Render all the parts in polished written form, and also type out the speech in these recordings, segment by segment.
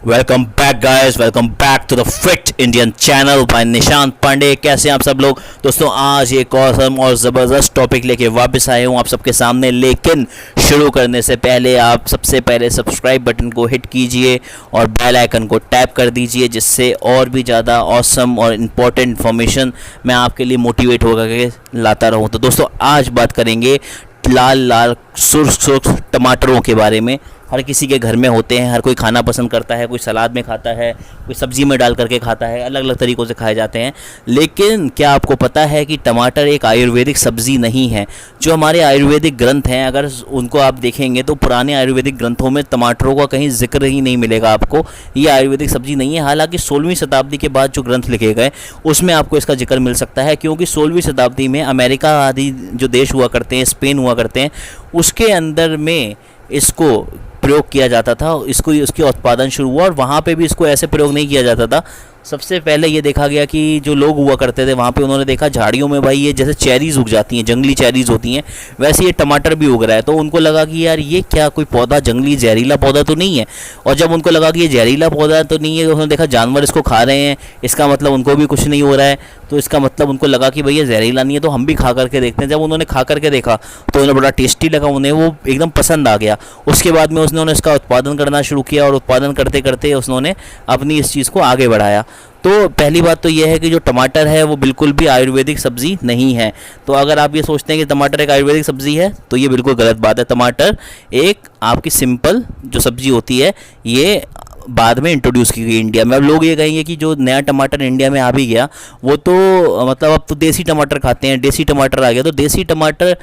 Welcome back guys, welcome back to the fit Indian channel by Nishant Pandey. कैसे हैं आप सब लोग। दोस्तों आज एक औसम और ज़बरदस्त टॉपिक लेके वापस आए हूँ आप सबके सामने। लेकिन शुरू करने से पहले आप सबसे पहले सब्सक्राइब बटन को हिट कीजिए और बेल आइकन को टैप कर दीजिए, जिससे और भी ज़्यादा औसम और इम्पोर्टेंट इन्फॉर्मेशन मैं आपके लिए मोटिवेट होकर के लाता रहूँ। तो दोस्तों आज बात करेंगे लाल लाल सुर्ख टमाटरों के बारे में। हर किसी के घर में होते हैं, हर कोई खाना पसंद करता है, कोई सलाद में खाता है, कोई सब्ज़ी में डाल करके खाता है, अलग अलग तरीक़ों से खाए जाते हैं। लेकिन क्या आपको पता है कि टमाटर एक आयुर्वेदिक सब्ज़ी नहीं है। जो हमारे आयुर्वेदिक ग्रंथ हैं, अगर उनको आप देखेंगे तो पुराने आयुर्वेदिक ग्रंथों में टमाटरों का कहीं जिक्र ही नहीं मिलेगा आपको। ये आयुर्वेदिक सब्ज़ी नहीं है। हालांकि 16वीं शताब्दी के बाद जो ग्रंथ लिखे गए उसमें आपको इसका जिक्र मिल सकता है, क्योंकि 16वीं शताब्दी में अमेरिका आदि जो देश हुआ करते हैं, स्पेन हुआ करते हैं, उसके अंदर में इसको प्रयोग किया जाता था। उसकी उत्पादन शुरू हुआ और वहाँ पे भी इसको ऐसे प्रयोग नहीं किया जाता था। सबसे पहले ये देखा गया कि जो लोग हुआ करते थे वहाँ पे, उन्होंने देखा झाड़ियों में भाई ये जैसे चेरीज़ उग जाती हैं, जंगली चेरीज़ होती हैं, वैसे ये टमाटर भी उग रहा है। तो उनको लगा कि यार ये क्या कोई पौधा जंगली जहरीला पौधा तो नहीं है। और जब उनको लगा कि ये जहरीला पौधा तो नहीं है, तो उन्होंने देखा जानवर इसको खा रहे हैं, इसका मतलब उनको भी कुछ नहीं हो रहा है, तो इसका मतलब उनको लगा कि भाई ये जहरीला नहीं है, तो हम भी खा करके देखते हैं। जब उन्होंने खा करके देखा तो उन्हें बड़ा टेस्टी लगा, उन्हें वो एकदम पसंद आ गया। उसके बाद में उन्होंने इसका उत्पादन करना शुरू किया और उत्पादन करते करते उन्होंने अपनी इस चीज़ को आगे बढ़ाया। तो पहली बात तो यह है कि जो टमाटर है वो बिल्कुल भी आयुर्वेदिक सब्ज़ी नहीं है। तो अगर आप ये सोचते हैं कि टमाटर एक आयुर्वेदिक सब्ज़ी है तो ये बिल्कुल गलत बात है। टमाटर एक आपकी सिंपल जो सब्ज़ी होती है, ये बाद में इंट्रोड्यूस की गई इंडिया में। अब लोग ये कहेंगे कि जो नया टमाटर इंडिया में आ भी गया वो तो मतलब अब तो देसी टमाटर खाते हैं, देसी टमाटर आ गया। तो देसी टमाटर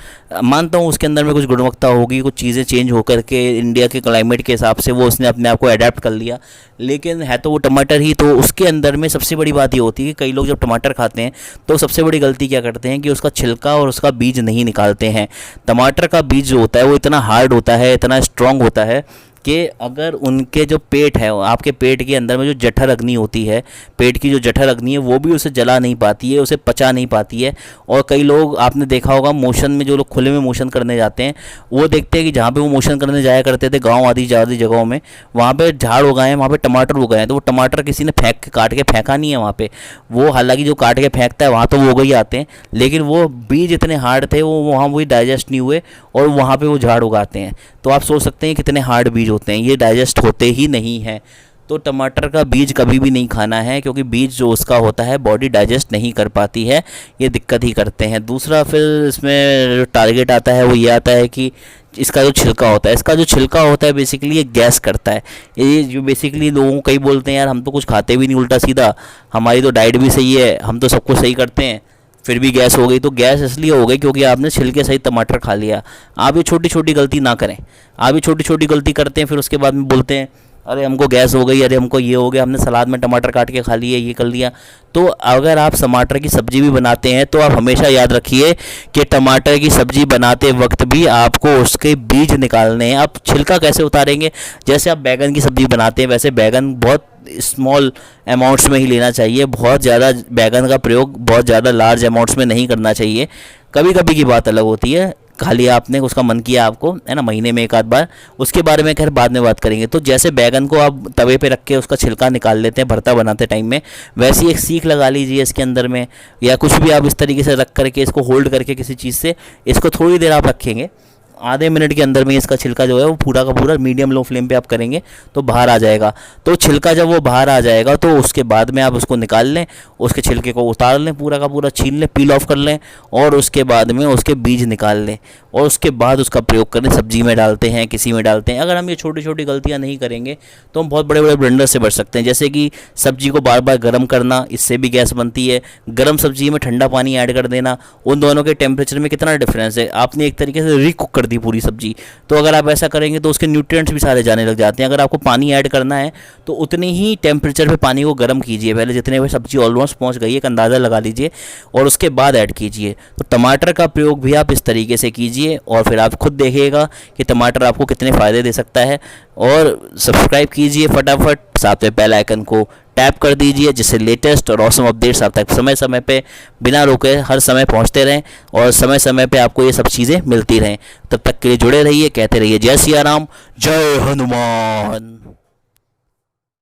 मानता हूँ उसके अंदर में कुछ गुणवत्ता होगी, कुछ चीज़ें चेंज होकर के इंडिया के क्लाइमेट के हिसाब से वो उसने अपने आप को अडेप्ट कर लिया, लेकिन है तो वो टमाटर ही। तो उसके अंदर में सबसे बड़ी बात ये होती है कि कई लोग जब टमाटर खाते हैं तो सबसे बड़ी गलती क्या करते हैं कि उसका छिलका और उसका बीज नहीं निकालते हैं। टमाटर का बीज जो होता है वो इतना हार्ड होता है, इतना स्ट्रॉन्ग होता है कि अगर उनके जो पेट है, आपके पेट के अंदर में जो जठर अग्नि होती है, पेट की जो जठर अग्नि है, वो भी उसे जला नहीं पाती है, उसे पचा नहीं पाती है। और कई लोग आपने देखा होगा मोशन में, जो लोग खुले में मोशन करने जाते हैं वो देखते हैं कि जहाँ पे वो मोशन करने जाया करते थे गांव आदि जगहों में, वहाँ पे झाड़ उगाए हैं, वहाँ पे टमाटर उगाए हैं। तो वो टमाटर किसी ने काट के फेंका नहीं है वहाँ पे। वो हालांकि जो काट के फेंकता है वहाँ तो वो उग ही आते हैं, लेकिन वो बीज इतने हार्ड थे, वो वहाँ वही डाइजेस्ट नहीं हुए और वहाँ पर वो झाड़ उगाते हैं। तो आप सोच सकते हैं कितने हार्ड बीज होते हैं, ये डाइजेस्ट होते ही नहीं हैं। तो टमाटर का बीज कभी भी नहीं खाना है, क्योंकि बीज जो उसका होता है बॉडी डाइजेस्ट नहीं कर पाती है, ये दिक्कत ही करते हैं। दूसरा फिर इसमें जो टारगेट आता है वो ये आता है कि इसका जो छिलका होता है, इसका जो छिलका होता है बेसिकली ये गैस करता है। ये जो बेसिकली लोगों कई बोलते हैं यार हम तो कुछ खाते भी नहीं उल्टा सीधा, हमारी तो डाइट भी सही है, हम तो सब कुछ सही करते हैं, फिर भी गैस हो गई। तो गैस इसलिए हो गई क्योंकि आपने छिलके सहित टमाटर खा लिया। आप ये छोटी छोटी गलती ना करें। आप ये छोटी छोटी गलती करते हैं, फिर उसके बाद में बोलते हैं अरे हमको गैस हो गई, अरे हमको ये हो गया, हमने सलाद में टमाटर काट के खा लिए, ये कर लिया। तो अगर आप टमाटर की सब्ज़ी भी बनाते हैं तो आप हमेशा याद रखिए कि टमाटर की सब्ज़ी बनाते वक्त भी आपको उसके बीज निकालने हैं। आप छिलका कैसे उतारेंगे? जैसे आप बैगन की सब्ज़ी बनाते हैं, वैसे बैगन बहुत स्मॉल अमाउंट्स में ही लेना चाहिए। बहुत ज़्यादा बैगन का प्रयोग बहुत ज़्यादा लार्ज अमाउंट्स में नहीं करना चाहिए। कभी कभी की बात अलग होती है, खाली आपने उसका मन किया आपको, है ना, महीने में एक आध बार, उसके बारे में खैर बाद में बात करेंगे। तो जैसे बैगन को आप तवे पे रख के उसका छिलका निकाल लेते हैं भरता बनाते टाइम में, वैसी एक सीख लगा लीजिए इसके अंदर में, या कुछ भी आप इस तरीके से रख करके इसको होल्ड करके किसी चीज़ से इसको थोड़ी देर आप रखेंगे, आधे मिनट के अंदर में इसका छिलका जो है वो पूरा का पूरा मीडियम लो फ्लेम पे आप करेंगे तो बाहर आ जाएगा। तो छिलका जब वो बाहर आ जाएगा तो उसके बाद में आप उसको निकाल लें, उसके छिलके को उतार लें, पूरा का पूरा छील लें, पील ऑफ कर लें, और उसके बाद में उसके बीज निकाल लें, और उसके बाद उसका प्रयोग करें। सब्जी में डालते हैं, किसी में डालते हैं। अगर हम ये छोटी छोटी गलतियाँ नहीं करेंगे तो हम बहुत बड़े बड़े ब्लेंडर से बच सकते हैं। जैसे कि सब्जी को बार बार गर्म करना, इससे भी गैस बनती है। गर्म सब्जी में ठंडा पानी ऐड कर देना, उन दोनों के टेम्परेचर में कितना डिफरेंस है। आपने एक तरीके से रीकुक कर दी पूरी सब्जी, तो अगर आप ऐसा करेंगे तो उसके न्यूट्रिएंट्स भी सारे जाने लग जाते हैं। अगर आपको पानी ऐड करना है तो उतने ही टेम्परेचर पे पानी को गर्म कीजिए, पहले जितने में सब्जी ऑलमोस्ट पहुंच गई एक अंदाज़ा लगा लीजिए, और उसके बाद ऐड कीजिए। तो टमाटर का प्रयोग भी आप इस तरीके से कीजिए और फिर आप खुद देखिएगा कि टमाटर आपको कितने फ़ायदे दे सकता है। और सब्सक्राइब कीजिए फटाफट, साथ में बेल आइकन को टैप कर दीजिए, जिससे लेटेस्ट और ऑसम अपडेट्स आप तक समय समय पे बिना रुके हर समय पहुंचते रहें और समय समय पे आपको ये सब चीज़ें मिलती रहें। तब तक के लिए जुड़े रहिए, कहते रहिए जय सिया राम, जय हनुमान।